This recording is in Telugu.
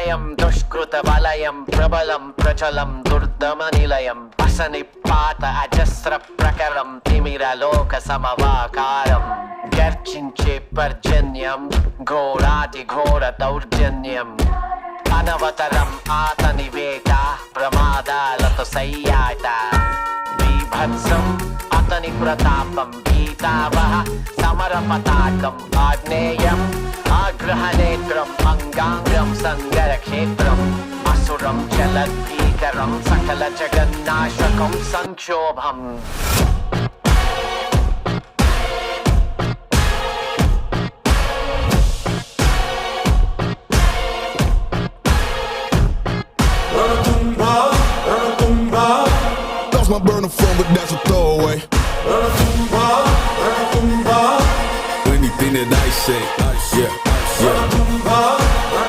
ప్రళయం దుష్కృత వలయం ప్రబలం ప్రచలం దుర్దమ నిలయం అసని పాత అజస్ర ప్రకరం తిమిరలోక సమవాకారం గర్జించే పర్జన్యం ఘోరాతి ఘోర దౌర్జన్యం అనవతరం ఆతని వేట ప్రమాదాలతో సయ్యాట బీభత్సం అతని ప్రతాపం గీతావహ సమర పతాకం ఆగ్నేయం ఆగ్రహనేత్రం అంగాంగం సంగర క్షేత్రం అసురం చలద్భీకరం సకల జగన్నాశకం సంక్షోభం My burner phone, but that's a throwaway. Anything that I say, yeah.